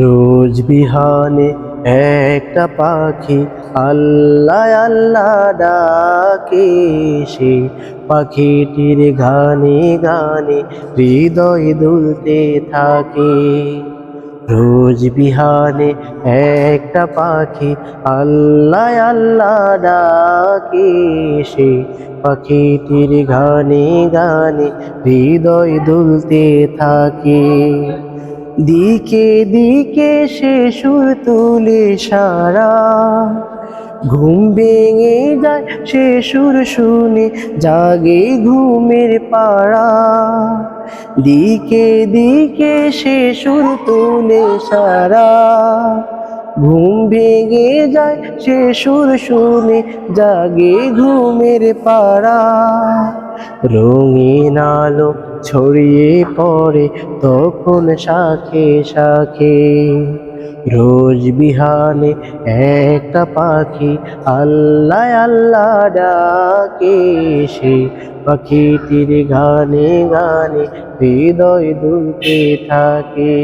রোজ বিহানে একটা পাখি আল্লাহ আল্লাহ ডাকে, সে পাখিটির গানে গানে হৃদয় দুলতে থাকে। রোজ বিহানে একটা পাখি আল্লাহ আল্লাহ ডাকে, সে পাখিটির গানে গানে হৃদয় দুলতে থাকে। দিকে দিকে সে সুর তুলে সারা, ঘুম ভেঙে যায় সে সুর শুনে জাগে ঘুমের পাড়া। দিকে দিকে সে সুর তুলে সারা, ঘুম ভেঙে যায় সে সুর শুনে জাগে ঘুমের পাড়া। রঙিন আলো ছড়িয়ে পড়ে তখন শাখে শাখে। রোজ বিহানে একটা পাখি আল্লাহ আল্লাহ ডাকে, সে পাখিটির গানে গানে হৃদয় দুলতে থাকে।